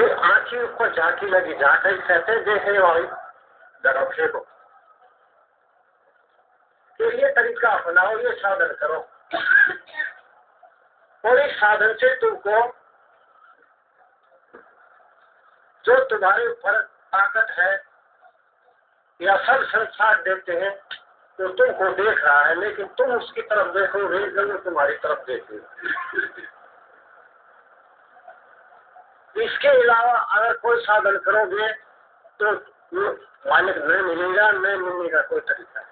फिर आंखी ऊपर झांकी लगी, झांकी कहते देखने वाली दरख्शे को। तो ये तरीका अपनाओ, ये साधन करो, और इस साधन से तुमको जो तुम्हारे ऊपर ताकत है या सब संसार देते हैं तो तुमको देख रहा है, लेकिन तुम उसकी तरफ देखोगे जरूर तुम्हारी तरफ देखेगी। इसके अलावा अगर कोई साधन करोगे तो मालिक नहीं मिलेगा, नहीं मिलने का कोई तरीका है।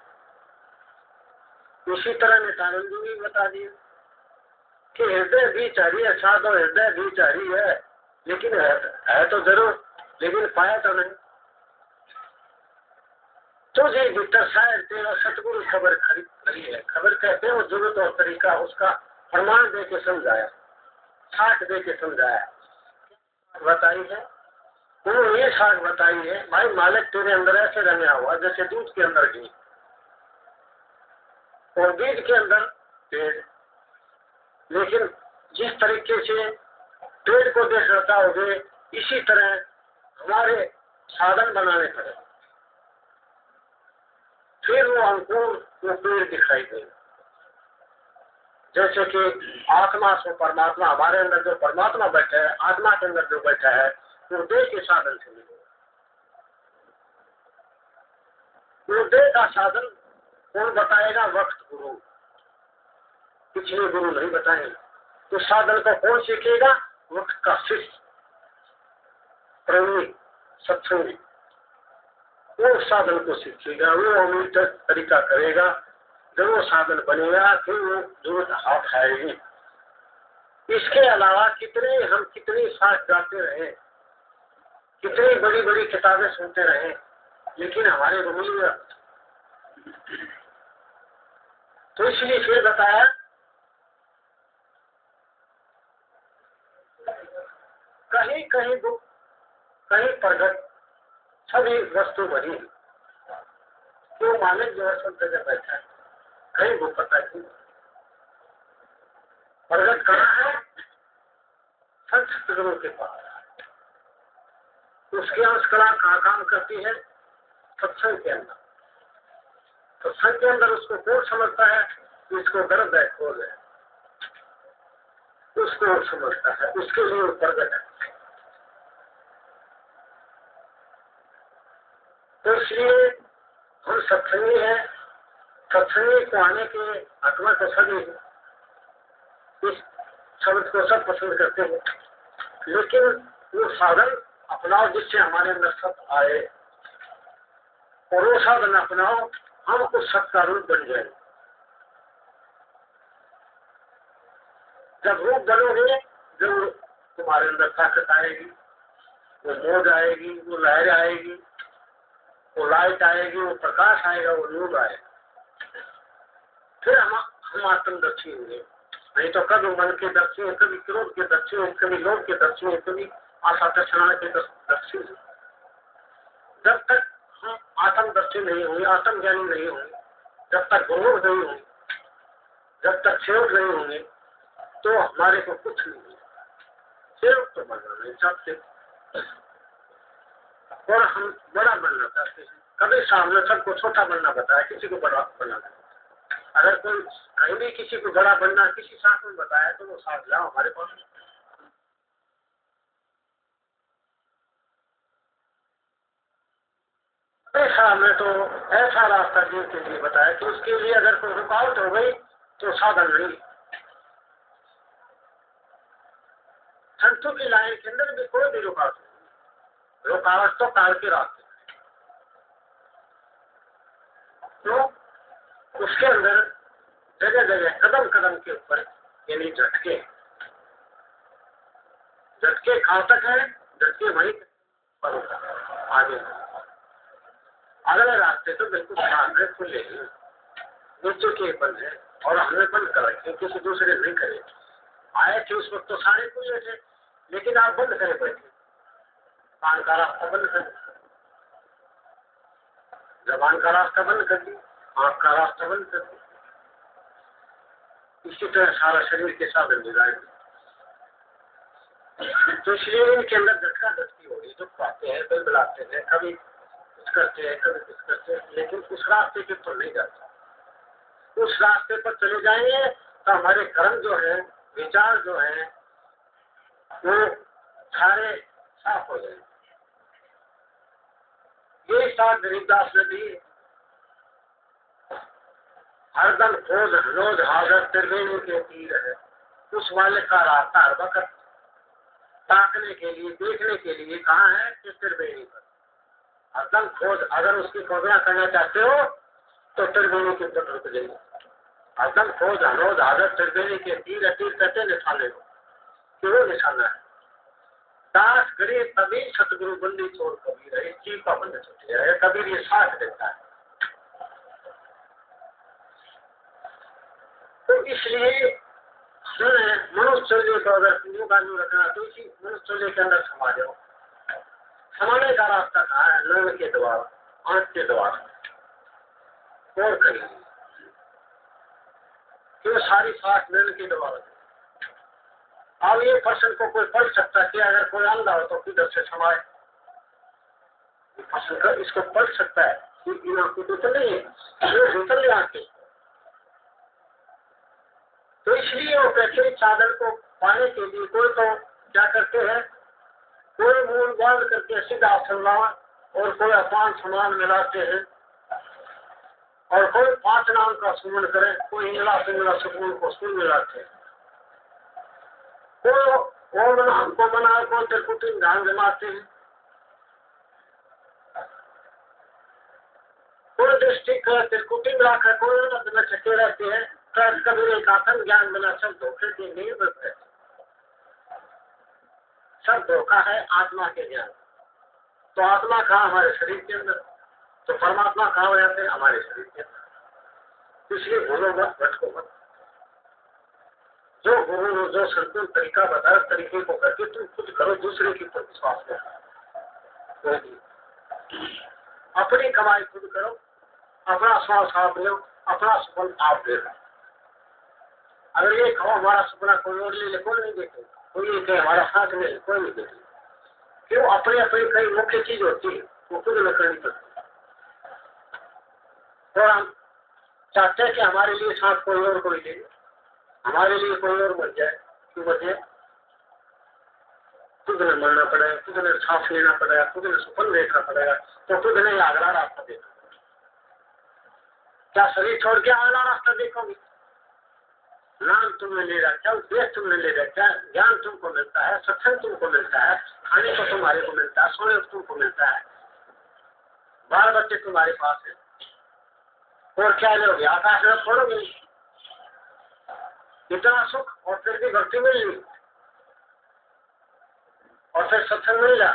इसी तरह नित्यानंद जी भी बता दिए कि हृदय विचारी है, साधो हृदय विचारी है, लेकिन है तो जरूर, लेकिन पाया तो नहीं। तो जी भीतर शायद तेरा सतगुरु खबर खरी है। खबर कहते हैं वो जरूरत और तरीका उसका प्रमाण दे के समझाया, साख दे के समझाया, बताई है। उन्होंने ये साख बताई है, भाई मालिक तेरे अंदर ऐसे रंगा हुआ जैसे दूध के अंदर घी और बीज के अंदर पेड़। लेकिन जिस तरीके से पेड़ को देख रहा होगे, इसी तरह हमारे साधन बनाने पड़े, फिर वो अंकुर वो पेड़ दिखाई दे। जैसे कि आत्मा से परमात्मा, हमारे अंदर जो परमात्मा बैठा है, आत्मा के अंदर जो बैठा है, वो देह के साधन से मिलेगा। वो देह का साधन कौन बताएगा? वक्त गुरु, पिछले गुरु नहीं बताएंगे। तो साधन को कौन सीखेगा? वक्त का शिष्य, प्रेमी, सत्संगी, वो साधन को सीखेगा, वो अमृत तरीका करेगा। जब वो साधन बनेगा फिर वो जरूरत हाथ आएगी। इसके अलावा कितनी साथ गाते रहे, कितनी बड़ी बड़ी किताबें सुनते रहे, लेकिन हमारे रूल। तो इसलिए फिर बताया कहीं कहीं दुख, कहीं प्रगट, सभी वस्तु भरी। क्यों? मालिक जो है सब जगह बैठा है, कहीं वो पता नहीं। प्रगट कहाँ है? संत सतगुरु के पास। उसकी अंश कला कहाँ काम करती है? सत्संग के अंदर। सत्संग के अंदर उसको कौन समझता है? इसको दर्द है, खोल है, उसको समझता है, उसके लिए प्रगट है। तो इसलिए हम सत्संगी हैं। सत्संगी को आने के आत्मा को सभी इस शब्द को सब पसंद करते हैं, लेकिन वो साधन अपनाओ जिससे हमारे अंदर सत्य आए, और वो साधन अपनाओ हम उस सत्य का रूप बन जाए। जब रूप बनोगे, जब तुम्हारे अंदर ताकत आएगी, वो मौज आएगी, वो लहर आएगी, वो लाइट आएगी, वो प्रकाश आएगा, वो नूर आएगा। फिर हम आत्मदर्शी होंगे। नहीं तो कभी मन के दर्शी है, कभी क्रोध के दर्शी है, कभी लोभ के दर्शी है, कभी आशा तृष्णा के दर्शी है। जब तक हम आत्मदर्शी नहीं होंगे, आत्मज्ञानी नहीं होंगे, जब तक गुरु नहीं होंगे, जब तक सेवक नहीं होंगे, तो हमारे को कुछ नहीं होगा। सेवक तो बनना नहीं चाहते और हम बड़ा बनना चाहते हैं। कभी सामने सबको छोटा बनना बताया, किसी को बड़ा बनना। अगर कोई कहीं भी किसी को बड़ा बनना किसी साथ में बताया तो वो साथ जाओ हमारे पास। ऐसा मैं तो ऐसा रास्ता जीव के लिए बताया कि उसके लिए अगर कोई रुकावट हो गई तो साधन नहीं। संतों की लाइन के अंदर भी कोई भी रुकावट नहीं, रुकावट तो काल के रास्ते। तो उसके अंदर जगह जगह कदम कदम के ऊपर यानी झटके, झटके घातक है, झटके वही पर आगे। अगले रास्ते तो बिल्कुल सामने खुले हैं, नीचे के बंद है और हमें बंद कर रखे, किसी दूसरे नहीं करे। आए थे उस वक्त तो सारे खुले थे, लेकिन आप बंद करे बैठे। कान का रास्ता बंद कर दिया, जबान का रास्ता बंद कर दिया, आंख का रास्ता बंद कर दिया। इसी तरह सारा शरीर के साथ बिगाड़। तो इसलिए इनके अंदर झटका झटकी हो रही, दुख पाते हैं, दिल बुलाते हैं, कभी कुछ करते हैं, कभी कुछ करते हैं, लेकिन उस रास्ते के ऊपर नहीं जाते। उस रास्ते पर चले जाएंगे तो हमारे कर्म जो है, विचार जो है, वो सारे साफ हो जाएंगे। ये साथ गरीबदास ने दी, हरदम क्रोध रोध हाजर त्रिवेणी के तीर है, उस वाले का रास्ता हर वक्त ताकने के लिए, देखने के लिए कहाँ है कि त्रिवेणी पर। हरदम खोज, अगर उसकी खोजना करना चाहते हो तो त्रिवेणी के ऊपर रुक जाइए। हरदम खोज रोज हाजर त्रिवेणी के तीर, तीर कहते निशाने को, कि वो निशाना है। दास गरीब तभी सतगुरु बंदी छोड़ कबीर है, इस चीज का बंद छूट गया है। कबीर ये साथ देता है। तो इसलिए मनुष्य को अगर कानून रखना तो इसी मनुष्य के अंदर समा जाओ। समाने का रास्ता कहाँ है? नयन के द्वार, आंख के द्वार, और कहीं क्यों सारी सांस नयन के द्वार। अब ये प्रश्न को कोई पढ़ सकता है कि अगर कोई अंधा हो तो किधर से समाए? प्रश्न का इसको पढ़ सकता है कि इन आंखों को तो नहीं है, वो भीतर ले आके। तो इसलिए वो प्रचलित साधन को पाने के लिए कोई तो क्या करते हैं, कोई मूल बांध करके सीधा सम्मान और कोई अपान समान मिलाते हैं, और कोई 5 नाम का सुमन करे, कोई इंगला सिंगला सुकून को सुन मिलाते हैं, कोई ओम नाम को बना, कोई त्रिकुटी ध्यान जमाते हैं, कोई दृष्टि कर त्रिकुटी मिलाकर कोई में चके रहते हैं। कभी एक आत्म ज्ञान बना, सब धोखे के नहीं बचते, सब धोखा है आत्मा के ज्ञान। तो आत्मा कहाँ? हमारे शरीर के अंदर। तो परमात्मा कहाँ हो जाते हैं? हमारे शरीर के अंदर। इसलिए भूलो मत, भटको मत। जो गुरु ने जो संपूर्ण तरीका बताया, तरीके को करके तुम खुद करो, दूसरे के ऊपर विश्वास करो। अपनी कमाई खुद करो, अपना श्वास आप लो, अपना सुपन आप दे लो। अगर ये कहो हमारा सपना कोई और ले ले, कोई नहीं देखेगा। कोई ये कहे हमारा साथ ले ले, कोई नहीं देखेगा। क्यों? अपनी अपनी कई मुख्य चीज होती है, वो खुद में करनी पड़ती है। और हम चाहते हैं कि हमारे लिए साथ कोई और कोई ले, हमारे लिए कोई और मर जाए। क्यों बचे? खुद ने मरना पड़ेगा, खुद ने सांस लेना पड़ेगा, खुद ने सुपन देखना पड़ेगा, तो खुद ने अगला रास्ता देखना। क्या शरीर छोड़ के अगला रास्ता देखोगे? नाम तुमने ले रहा, क्या उद्देश्य तुमने ले रहा, क्या ज्ञान तुमको मिलता है, सत्संग तुमको मिलता है, खाने को तुम्हारे को मिलता है, सोने को तुमको मिलता है, बाल बच्चे तुम्हारे पास है, और क्या लोगे? आकाश में छोड़ोगे? इतना सुख और फिर भी भक्ति मिल ली, और फिर सत्संग मिल जा।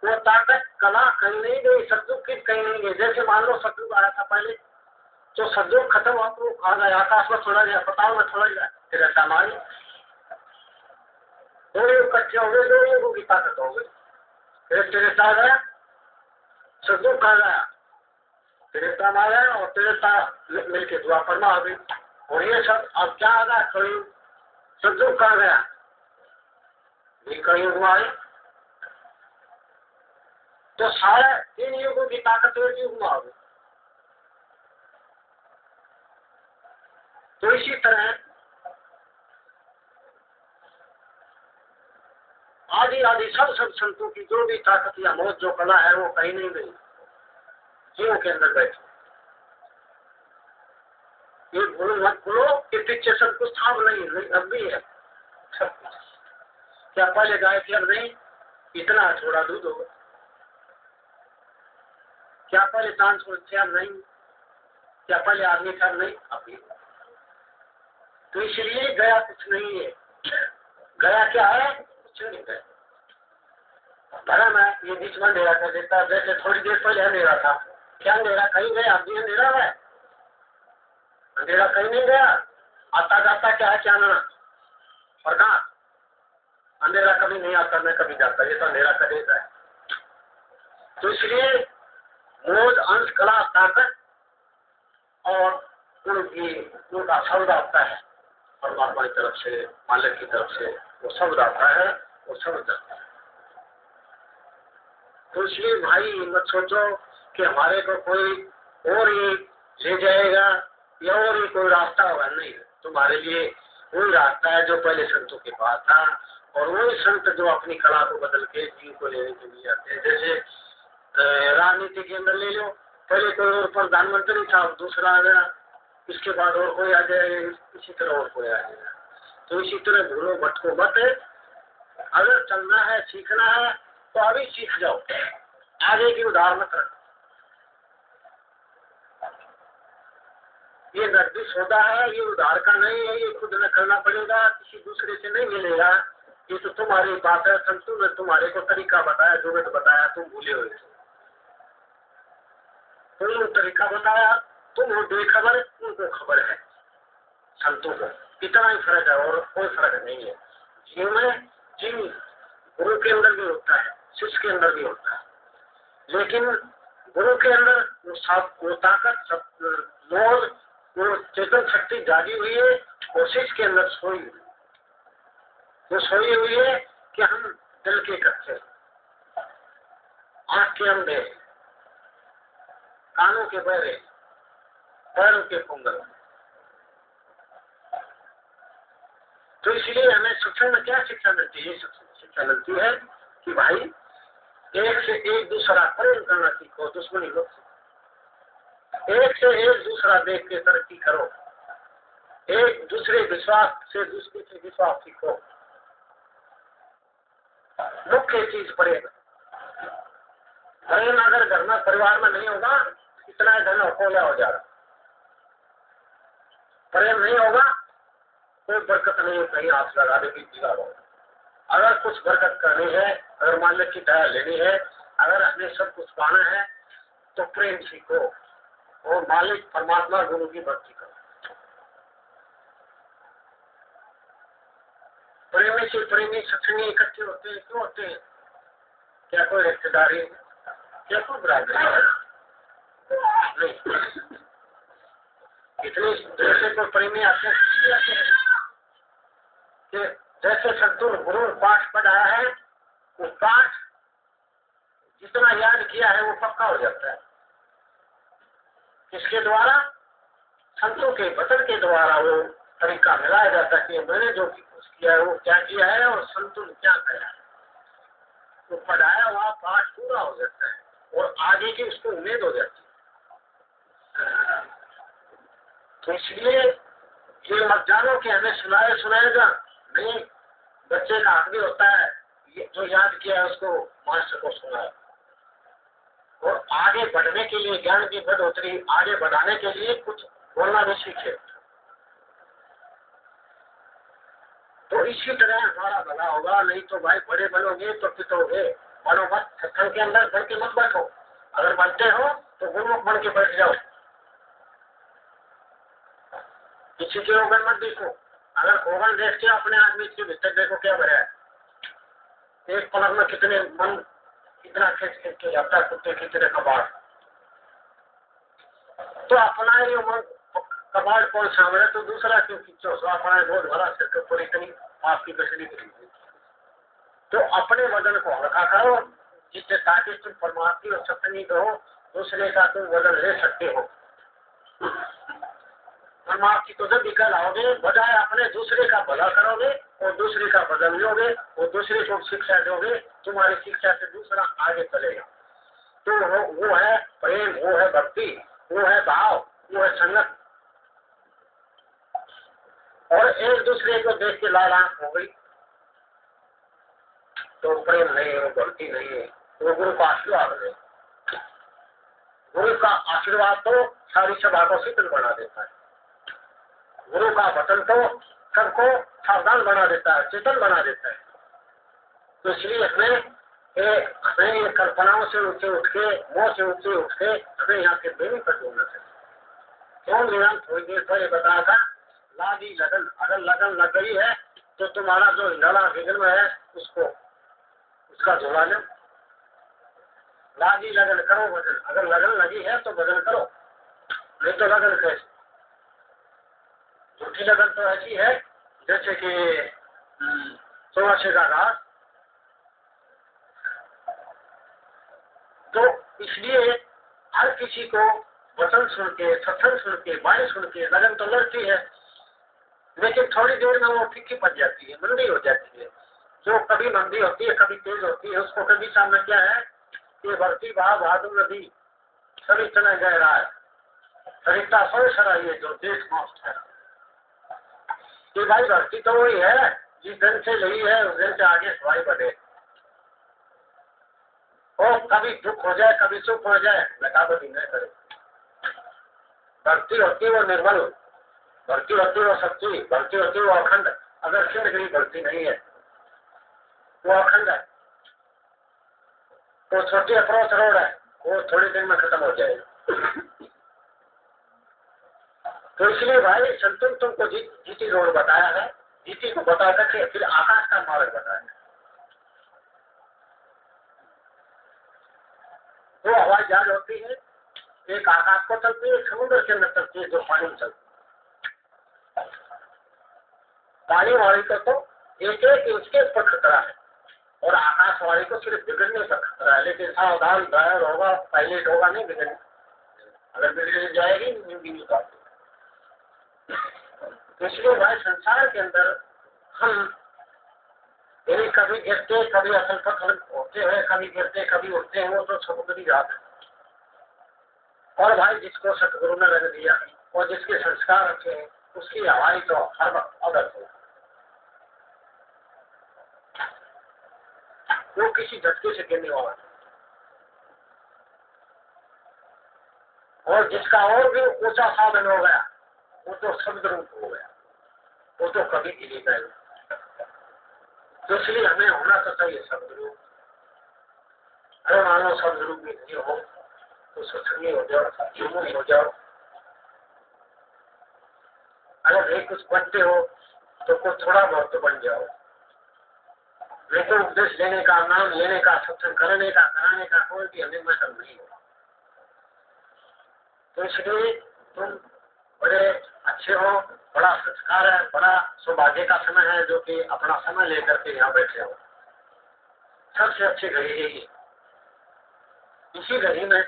वो ताकत कला कहीं नहीं गई, सतयुग की कहीं नहीं गई। जैसे मान लो सतयुग आया था पहले, तो सतयुग खत्म हुआ तो आ गया, आकाश में छोड़ा गया, पताल में छोड़ा गया, फिर ऐसा मारी दो युग इकट्ठे हो गए, 2 युगों की ताकत हो गई। फिर त्रेता आ गया, सतयुग कहा गया, त्रेता में आ गया, और त्रेता मिलकर द्वापर में आ गई। और ये सब अब क्या आ गया? कलयुग। सतयुग कहा गया, कलयुग में आई। तो सारे 3 युगों की ताकत एक युग में आ गई। तो इसी तरह आदि आदि सब संतों की जो भी ताकत या मौत जो कला है, वो कहीं नहीं गई, जीवों के अंदर बैठी। ये भूलो मत भूलो कि पीछे सब कुछ था नहीं, अब भी है सब कुछ। क्या पहले गाय थी, अब नहीं? इतना थोड़ा दूध होगा। क्या पहले दान थे, अब नहीं? क्या पहले आदमी था, नहीं? अब भी। तो इसलिए गया कुछ नहीं है। गया क्या है? कुछ नहीं गया। धर्म है, ये बीच में अंधेरा कर देता है। जैसे थोड़ी देर पहले अंधेरा था, क्या अंधेरा कहीं गया? अभी अंधेरा है, अंधेरा कहीं नहीं गया। आता जाता क्या है? क्या ना और कहा अंधेरा कभी नहीं आता, न कभी जाता, ये तो अंधेरा कर देता है। तो इसलिए मोज अंश कला ताकत और उनका सौदा होता है, परमात्मा की तरफ से, मालिक की तरफ से, वो सब रहता है, वो सब करता है। तो इसलिए भाई मत सोचो कि हमारे को कोई और ही ले जाएगा या और ही कोई रास्ता होगा, नहीं। तुम्हारे लिए वही रास्ता है जो पहले संतों के पास था, और वही संत जो अपनी कला को बदल के जीव को लेने के लिए आते हैं। जैसे राजनीति के अंदर ले लो, पहले कोई और प्रधानमंत्री था, दूसरा आ गया, इसके बाद और कोई आ जाएगा, इसी तरह और कोई आ जाएगा। तो इसी तरह भूलो भटको मत, अगर चलना है, सीखना है तो अभी सीख जाओ, आगे की उधार मत रखो। ये नकदी सौदा है, ये उधार का नहीं है, ये खुद न करना पड़ेगा, किसी दूसरे से नहीं मिलेगा। ये तो तुम्हारी बात है, संतों ने तुम्हारे को तरीका बताया, जो मैंने बताया तुम भूले हुए थे। तुमने तरीका बताया, तुम हो बेखबर, उनको खबर है, संतों को इतना ही फर्क है और कोई फर्क नहीं है। जीव में जीव गुरु के अंदर भी होता है, शिष्य के अंदर भी होता है, लेकिन गुरु के अंदर वो ताकत, वो चेतन शक्ति जागी हुई है, और शिष्य के अंदर सोई हुई, वो सोई हुई है कि हम दिल के कच्चे, आंख के अंधे, कानों के बहरे, पैरों के कुंगल। तो इसलिए हमें शिक्षा में क्या शिक्षा मिलती है? शिक्षा मिलती है कि भाई एक से एक दूसरा प्रेम करना सीखो, दुश्मनी मत सीखो। एक से एक दूसरा देख के तरक्की करो, एक दूसरे विश्वास से दूसरे से विश्वास सीखो। मुख्य चीज प्रेम। प्रेम अगर घर में परिवार में नहीं होगा, इतना धन अकोला हो जाएगा। प्रेम नहीं होगा, कोई बरकत नहीं हो, कहीं हाथ लगा दे जीवा हो। अगर कुछ बरकत करनी है, अगर मालिक की दया लेनी है, अगर हमें सब कुछ पाना है, तो प्रेम सीखो और मालिक परमात्मा गुरु की भक्ति करो। प्रेमी से प्रेमी सत्संगी इकट्ठे होते हैं, क्यों होते हैं? क्या कोई रिश्तेदारी, क्या कोई बरादरी नहीं। इतनी देर से कोई प्रेमी आते हैं कि जैसे संतुर गुरु पाठ पढ़ाया है, वो पाठ जितना याद किया है वो पक्का हो जाता है। इसके द्वारा, संतों के वचन के द्वारा वो तरीका मिलाया जाता है कि मैंने जो कुछ किया है वो क्या किया है और संतों ने क्या कहा है। वो पढ़ाया हुआ पाठ पूरा हो जाता है और आगे की उसको उम्मीद हो जाती है। तो इसलिए ये मत जानो कि हमें सुनाएगा नहीं। बच्चे का हक भी होता है, ये जो याद किया है उसको मास्टर को सुनाए, और आगे बढ़ने के लिए, ज्ञान की बढ़ोतरी आगे बढ़ाने के लिए कुछ बोलना भी सीखे। तो इसी तरह हमारा भला होगा। नहीं तो भाई बड़े बनोगे तो पिटोगे। बनो मत, सत्संग के अंदर बन के मत बैठो। अगर बनते हो तो गुरुमुख बन के बैठ जाओ, किसी के ओगन मत देखो। अगर ओगन देख के अपने आदमी के भीतर देखो क्या भरा है। एक पलक में कितने मन कितना खींच खींच के जाता है, कुत्ते की तरह कबाड़। तो अपना ही मन कबाड़ कौन सामने, तो दूसरा क्यों खींचो? सो अपना बहुत भरा सिर के ऊपर इतनी आपकी बसरी करी। तो अपने वजन को हल्का करो, जिससे ताकि तुम परमात्मा और सत्संगी कहो, दूसरे का तुम वजन ले सकते हो। परमात्मा को जब निकल आओगे, बजाय अपने दूसरे का भला करोगे और दूसरे का बदल लोगे और दूसरे को शिक्षा दोगे, तुम्हारी शिक्षा से दूसरा आगे चलेगा। तो वो है प्रेम, वो है भक्ति, वो है भाव, वो है संगत। और एक दूसरे को देख के लाल आंख हो गई तो प्रेम नहीं है, वो भक्ति नहीं है, वो गुरु का आशीर्वाद है। गुरु का आशीर्वाद तो सारी सभा को शीतल बना देता है। गुरु का वचन तो सबको सावधान बना देता है, चेतन बना देता है। तो इसलिए हमें कल्पनाओं से ऊंचे उठ के, मोह से ऊंचे उठ के हमें यहाँ के बेनी पर जोड़ना चाहिए। क्यों नियम थोड़ी देर पहले बताया था, लागी लगन। अगर लगन लग गई है तो तुम्हारा जो इंधना विघ्न में है उसका झोला लो। लागी लगन करो भजन। अगर लगन लगी है तो भजन करो, नहीं तो लगन कैसे? झूठी लगन तो ऐसी है जैसे कि चौरासे का घाट, तो इसलिए हर किसी को वचन सुन के, सत्संग सुन के, वाणी सुन के लगन तो लगती है, लेकिन थोड़ी देर में वो फीकी पड़ जाती है, मंदी हो जाती है। जो कभी मंदी होती है, कभी तेज होती है, उसको कभी सामने क्या है कि भक्ति भाव भादु नदी सभी चला गहरा है, सरिता सौ सराइए जो देश मौत है। कि भाई भक्ति तो वही है जिस दिन से लगी है उस दिन से आगे सवाई बढ़े, और कभी दुख हो जाए कभी सुख हो जाए लटाबटी न करे। भक्ति होती वो निर्मल, भक्ति होती वो सच्ची, भक्ति होती वो अखंड। अगर क्षीणगिरी भक्ति नहीं है वो अखंड है, वो छोटी अप्रोच रोड है, वो थोड़ी देर में खत्म हो जाएगी। तो इसलिए भाई संतों तुमको जीती रोड बताया है, जीती को बता करके फिर आकाश का मार्ग बताया। वो हवाई जहाज होती है, एक आकाश को चलती है, समुद्र के अंदर चलती है, जो पानी में चलती है। पानी वाली को तो एक एक इंच के ऊपर खतरा है, और आकाश वाली को सिर्फ बिगड़ने का खतरा है। लेकिन सावधान ड्राइवर होगा, पायलट होगा, नहीं बिगड़ने। अगर बिगड़ जाएगी भी नहीं पाती। इसलिए भाई संसार के अंदर हम यदि कभी गिरते कभी असल पत्थर होते हैं, कभी गिरते कभी उठते हैं, वो तो समुद्री जात है। और भाई जिसको सतगुरु ने रख दिया और जिसके संस्कार रखे हैं उसकी हवाई तो हर वक्त अदर है, वो किसी झटके से गिरने वाला है। और जिसका और भी ऊंचा साधन हो गया वो तो शब्द रूप हो गया, वो तो कभी गिरेगा नहीं। तो इसलिए हमें होना तो चाहिए शब्द रूप। अरे मानो शब्द रूप भी नहीं हो तो सत्संगी हो जाओ, जुमूनी हो जाओ। अगर नहीं कुछ बनते हो तो कुछ थोड़ा बहुत तो बन जाओ। नहीं तो उपदेश लेने का, नाम लेने का, सत्संग करने का, कराने का कोई भी हमें मतलब नहीं हो। तो इसलिए तुम बड़े अच्छे हो, बड़ा संस्कार है, बड़ा सौभाग्य का समय है जो कि अपना समय लेकर के यहाँ बैठे हो। सबसे अच्छी घड़ी यही, इसी घड़ी में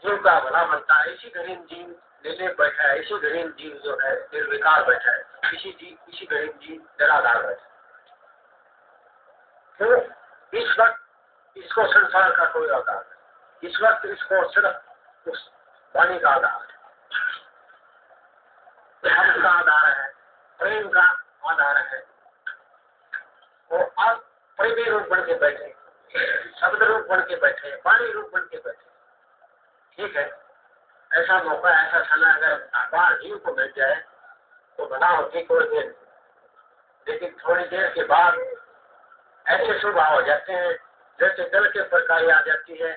जीव का भला बनता है, इसी घड़ी में जीव निर्णय बैठा है, इसी घड़ी में जीव जो है निर्विकार बैठा है, इसी घड़ी में जीव निराधार बैठा है। तो इस वक्त इसको संसार का कोई आधार नहीं, इस वक्त इसको सिर्फ उस वाणी का आधार है, धर्म का आधार है, प्रेम का आधार है। वो अब प्रेमी रूप बन के बैठे, शब्द रूप बन के बैठे, वाणी रूप बन के बैठे। ठीक है, ऐसा मौका, ऐसा समय अगर बार जीव को मिल जाए तो बना होती कोई देर, लेकिन थोड़ी देर के बाद ऐसे स्वभाव हो जाते हैं जैसे जल के ऊपर काई आ जाती है,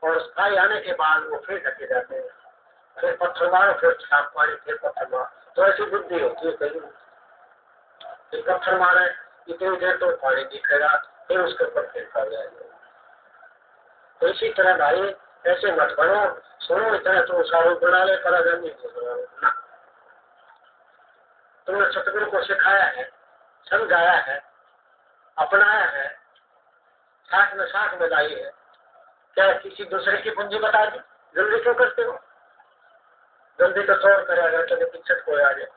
और उस काई आने के बाद वो फिर ढके जाते हैं, फिर पत्थर मारो, फिर छाप पानी, फिर पत्थर मारो। तो ऐसी बुद्धि होती है कहीं, फिर पत्थर मारे इतनी देर तो पानी दिखेगा, फिर उसके ऊपर फिर खा जाएगा। तो इसी तरह भाई ऐसे मत बनो, सुनो इतना तो सारू बना ले, परागंदी ना। तुमने सतगुरु को सिखाया है, समझाया है, अपनाया है, साथ में लाई है, क्या किसी दूसरे की पूंजी बता दी? जल्दी क्यों करते हो? जल्दी तो तोड़ करे अगर कभी पीछे कोई आ जाए।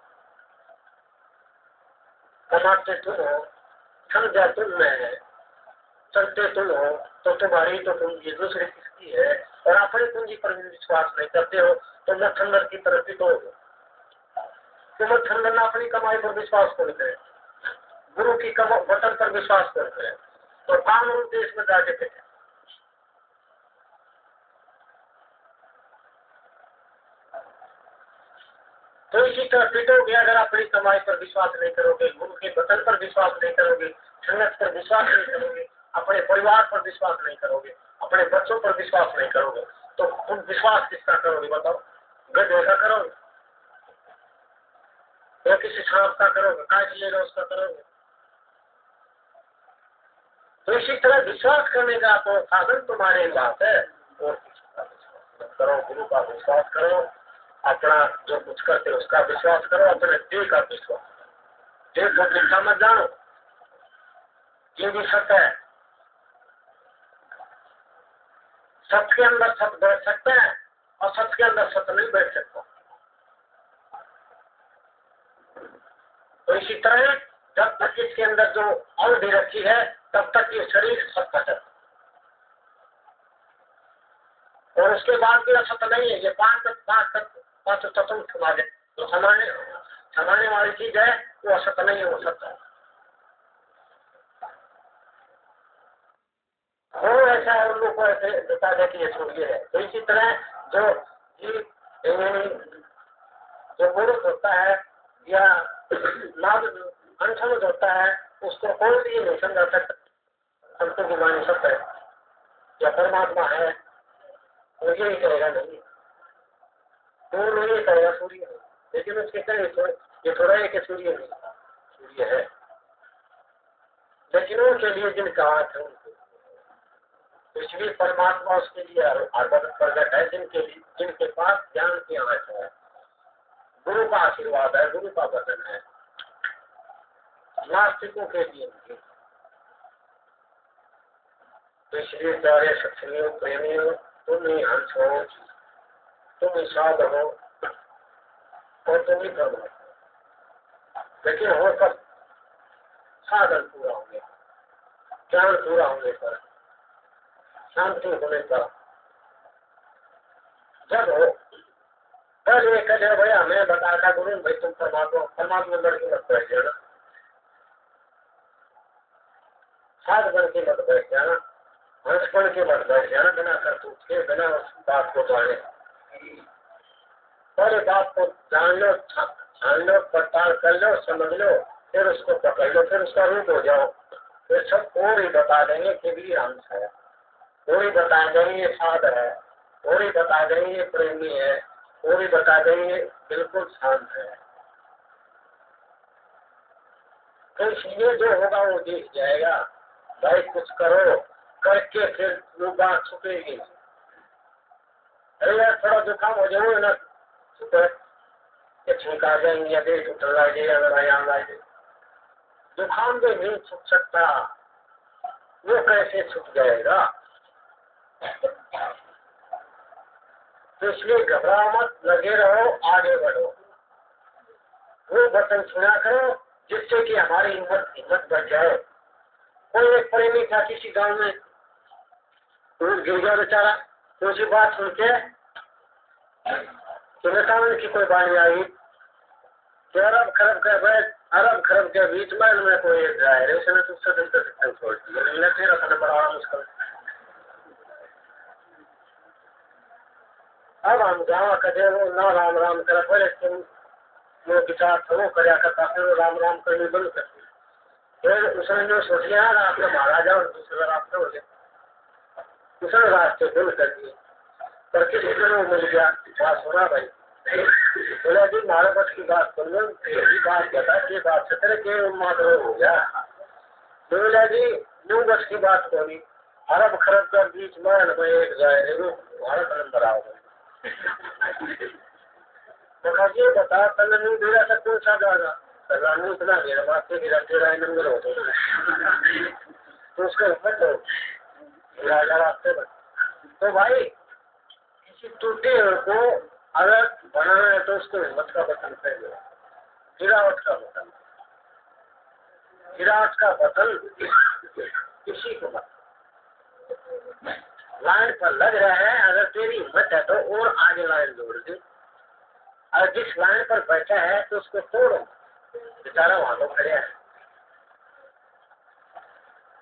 कमाते तुम हो, समझा तुम में, चलते तुम हो, तो तुम्हारी तो पूंजी दूसरे किसकी है? और अपनी पूंजी पर विश्वास नहीं करते हो तो मच्छर की तरफ ही तो मच्छर अपनी कमाई पर विश्वास करते हैं, गुरु की वचन पर विश्वास करते हैं, तो काम रूप देश में जाके थे। तो इसी तरह पीटोगे अगर अपनी कमाई पर विश्वास नहीं करोगे, गुरु के वचन पर विश्वास नहीं करोगे, संगत पर विश्वास नहीं करोगे, अपने परिवार पर विश्वास नहीं करोगे, अपने बच्चों पर विश्वास नहीं करोगे, तो तुम विश्वास किसका करोगे बताओ? गधे का करोगे या किसी सांप का करोगे? काट लेगा उसका करोगे? तो इसी तरह विश्वास करने का तो साधन तुम्हारे पास है, और करो, गुरु का विश्वास करो, अपना जो कुछ करते उसका विश्वास करो, अपने देह का विश्वास। एक को झूठा मत जानो, ये भी सत्य है। सत्य के अंदर सत्य बैठ सकते हैं और सत्य के अंदर सत्य नहीं बैठ सकता। तो इसी तरह जब तक इसके अंदर जो अवधि रखी है तब तक ये शरीर सत्य है, और उसके बाद भी असत्य नहीं है। ये पांच तत्व समाज है, जो समाने वाली चीज है वो असत्य नहीं है, वो सत्य है। और ऐसा है उन लोगों को ऐसे बता दे कि ये सूर्य है। तो इसी तरह जो जो पुरुष होता है या नाद अनसमझ होता है उसको कोई भी नहीं समझा सकता संतों की वाणी सत्य है या परमात्मा है, वो यही करेगा नहीं, वो नहीं करेगा सूर्य है। लेकिन उसके कहे ये थोड़ा है कि सूर्य नहीं, सूर्य है। लेकिन उनके लिए जिनका हाथ है उनको, इसलिए परमात्मा उसके लिए प्रकट है जिनके पास ज्ञान की आंख है, गुरु का आशीर्वाद है, गुरु का वचन है। नास्तिकों के लिए नहीं। तो इसलिए प्यारे सत्संगियों प्रेमियों, तुम ही हंस हो, तुम ही साध हो और तुम ही कर्म हो। लेकिन हो कब? साधन पूरा होंगे, ज्ञान पूरा होने पर, शांति होने पर जब हो। कल ये कहे भैया मैं बताया था गुरु भाई तुम परमात्मा लड़की मत बैठ जाना, साध बन के मत बैठ जाना, हंस बन के मत बैठ जाना, बिना करतूत के, बिना उस बात को जाने। पहले बात को जान लो, पड़ताल कर लो, समझ लो, फिर उसको पकड़ लो, फिर उसका रूप हो जाओ। फिर सब और ही बता देंगे कि भी हंस है, और ही बता देंगे ये साध है, और ही बता देंगे ये प्रेमी है, और ही बता देंगे बिल्कुल शांत है। तो इसलिए जो होगा वो देख जाएगा। भाई कुछ करो, करके फिर वो बात छुपेगी। अरे यार थोड़ा जुकाम हो जाए ना, छुका जाएंगे, देख उतर जाए, जुकाम भी नहीं छुप सकता, वो कैसे छुप जाएगा? तो इसलिए घबराओ मत, लगे रहो, आगे बढ़ो। वो वचन सुना करो जिससे कि हमारी हिम्मत बढ़ जाए। कोई एक प्रेमी था किसी गांव में, गिर गया बेचारा, तो उसी बात सुन के सामने की कोई बाणी आई कि अरब खरब के बीच में इनमें कोई एक गाय है, उसने तुझसे दिल कर सकते छोड़ दिया, तेरा खाना बड़ा मुश्किल। अब हम गाँव कदे वो ना राम राम कर, पहले तुम वो विचार था वो कराया करता, फिर वो राम राम करने बंद कर दिया। फिर उसने जो सोच लिया ना आपका महाराजा और दूसरा रास्ते हो गया, दूसरे रास्ते बंद कर दिए। पर किसी दिन वो मिल गया, बात सुना भाई, बोला जी हमारे बस की बात कर लो, बात बता की बात से तेरे के माधव हो गया। बोला जी न्यू बस की बात होगी, अरब खरब का बीच में एक जाए भारत नंबर आओगे। तो ये बता तने नहीं दे रहा था कौन सा जाएगा, रानी इतना मेरा बात से गिरा तेरा नंबर हो तो उसका हिम्मत हो राजा रास्ते में। तो भाई किसी टूटे को अगर बनाना है तो उसको हिम्मत का बटन पहले, गिरावट का बटन, गिरावट का बटन किसी को मत। लाइन पर लग रहा है, अगर तेरी हिम्मत है तो और आगे लाइन जोड़ दे, और जिस लाइन पर बैठा है तो उसको तोड़ो। बेचारा वहां तो खड़े है,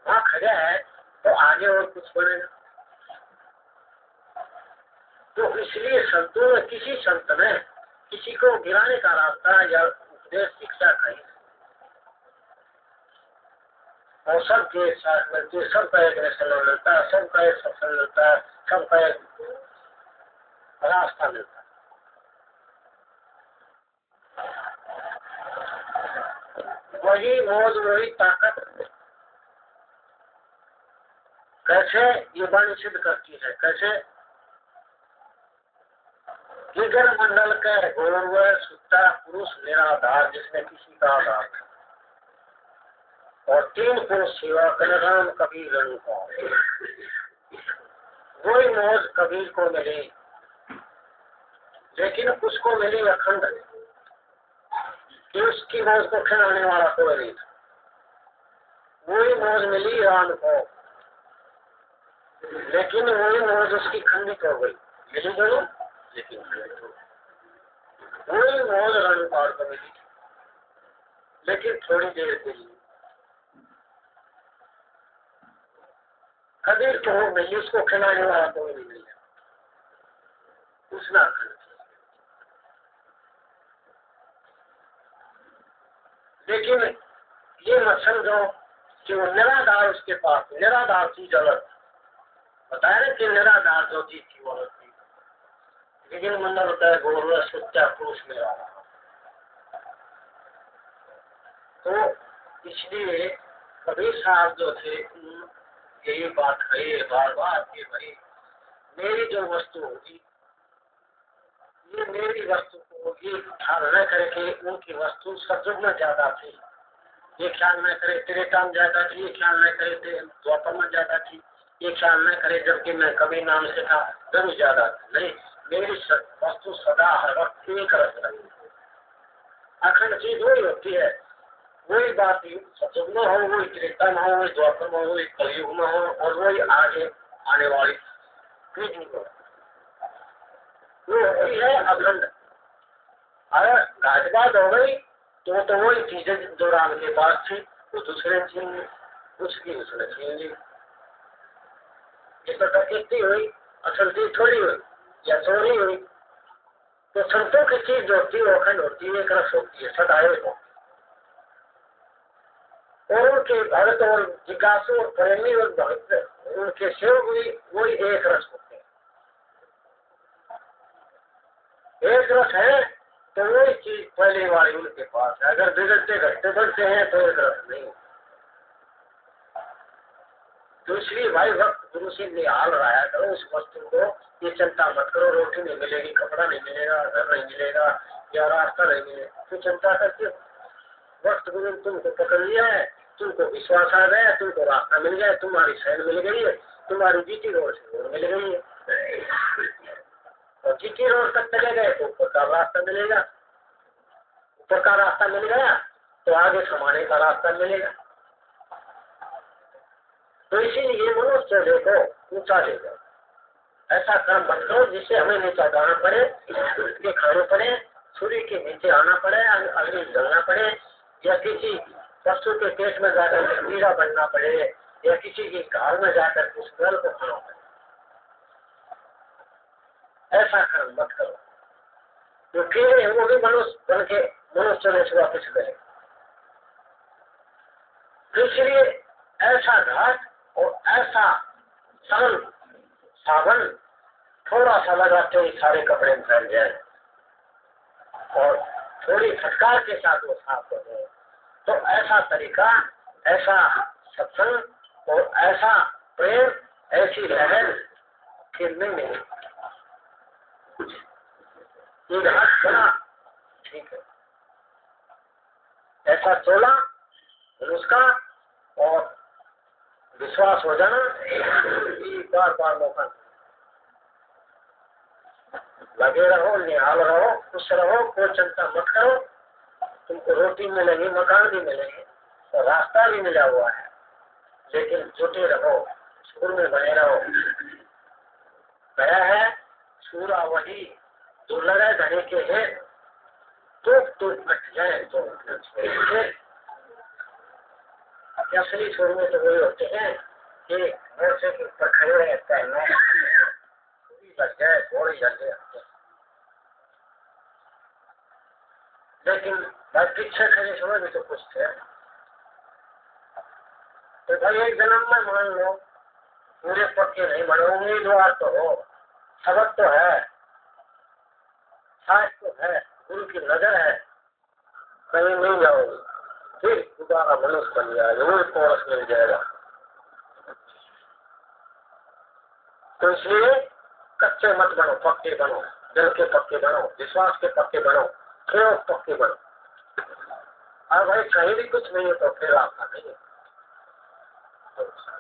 वहां खड़ा है तो आगे और कुछ बनेगा। तो इसलिए संतों में किसी संत ने किसी को गिराने का रास्ता या उपदेश शिक्षा कही, और सबके साथ मिलते, सबका एक रसना मिलता है, सबका एक सत्संग मिलता है, सबका एक रास्ता मिलता है। वही मौज वही ताकत। कैसे ये वाणी सिद्ध करती है? कैसे? जिगर मंडल के गौरव सुता पुरुष निराधार, जिसने किसी का आधार और 3 पुरुष सेवा कर राम कबीर रण पाओ। वही मौज कबीर को मिली, लेकिन उसको मिली अखंड, कि उसकी मौज को खिलाने वाला कोई नहीं था। वही मौज मिली राम को, लेकिन वही मौज उसकी खंडित हो गई। मिली जरूर, लेकिन खंडित हो गई। वही मौज रण पार को मिली, लेकिन थोड़ी देर के लिए। कबीर को मिली, उसको खिलाने वाला कोई नहीं मिला, उसना खंड। लेकिन ये मत समझो कि वो निराधार उसके पास, निराधार चीज अलग। बताया ना कि निराधार जो चीज थी वो अलग थी, लेकिन मतलब होता है गौरव सच्चा पुरुष मेरा। तो इसलिए कबीर साहब जो थे यही बात कही बार बार कि भाई मेरी जो वस्तु होगी, ये मेरी वस्तु को ये ख्याल न करे कि उनकी वस्तु सतयुग में ज्यादा थी, ये ख्याल न करे त्रेता में ज्यादा थी, ये ख्याल न करे द्वापर में ज्यादा थी, ये ख्याल न करे जबकि मैं कबीर नाम से था जरूर ज्यादा थी। नहीं, मेरी वस्तु सदा हर वक्त एक रस रही। अखंड चीज वही होती है, वही बात सतयुग में हो, वही त्रेता में हो, वही द्वापर में हो, वही कलयुग में हो, और वही आगे आने वाली पीढ़ी में हो, वो होती है अखंड। अगर गाजबाज हो गई तो वही चीजें जो राम के पास थी वो दूसरे छीन ली, उसकी उसने छीन ली। ये तो प्रकृति हुई, असल चीज थोड़ी हुई या चोरी हुई। तो संतों की चीज जो होती है वो अखंड होती है, एक रस होती है, सदैव हो। और उनके भक्त और जिज्ञासु और प्रेमी और भक्त उनके सेवक भी वही एक रस होते हैं। एक रस है तो वही चीज पहले वाली उनके पास है। अगर बिगड़ते घटते बढ़ते हैं तो एक रस नहीं। दूसरी भाई वक्त गुरु से निहाल रहा करो उस वस्तु को, ये चिंता मत करो रोटी नहीं मिलेगी, कपड़ा नहीं मिलेगा, घर नहीं मिलेगा या रास्ता नहीं मिलेगा, तो चिंता करते हो। वक्त गुरु तुमको पकड़ लिया है, तुमको विश्वास आ गया, तुमको रास्ता मिल गया, तुम्हारी शहर मिल गई है, तुम्हारी जीटी रोड से मिल गई है, और जीटी रोड तक चले गए तो ऊपर का रास्ता मिलेगा, ऊपर का रास्ता मिल गया तो आगे समाने का रास्ता मिलेगा। तो इसीलिए मनुष्य देखो ऊंचा ले जाओ, ऐसा काम मत करो जिससे हमें नीचा जाना पड़े, के खाने पड़े, सूर्य के नीचे आना पड़े, अग्नि जलना पड़े, या किसी पशु के पेट में जाकर कीड़ा बनना पड़े, या किसी की घर में जाकर उस घर को खाना पड़े। ऐसा काम मत करो। जो कीड़े वो भी मनुष्य बन के मनुष्य ने सुबह कुछ गए। इसलिए ऐसा घाट और ऐसा साबन थोड़ा सा लगाते ही सारे कपड़े में फैल जाए और थोड़ी फटकार के साथ वो साफ हो जाए। तो ऐसा तरीका, ऐसा सत्संग और ऐसा प्रेम, ऐसी लहर फिर नहीं मिली। ये घाट बना ठीक है, ऐसा चोला उसका और विश्वास हो जाना, बार बार मौका लगे रहो, निहाल रहो, खुश रहो, कोई चिंता मत करो। तुमको रोटी मिलेगी, मकान भी मिलेंगे, तो रास्ता भी मिला हुआ है, लेकिन जुटे रहो, सुर में बने रहो। गया है सूरा वही जो लड़े धने के है, तो कट जाए तो असली सुर में तो वही होते हैं कि मोर्चे के ऊपर खड़े रहता है, लग जाए थोड़ी लग जाए, लेकिन भाई पीछे खड़े समय भी तो कुछ थे। तो भाई एक जन्म में मान लो पूरे पक्के नहीं बने, उम्मीदवार तो हो, सबक तो है, साथ तो है, गुरु की नजर है, कहीं नहीं जाओगे, फिर दोबारा मनुष्य बन जाएगा, वही कोर्स मिल जाएगा। तो इसलिए कच्चे मत बनो, पक्के बनो, दिल के पक्के बनो, विश्वास के पक्के बनो, फिर पक्के बनो। और भाई कहीं भी कुछ नहीं है तो फिर आपका नहीं है। तो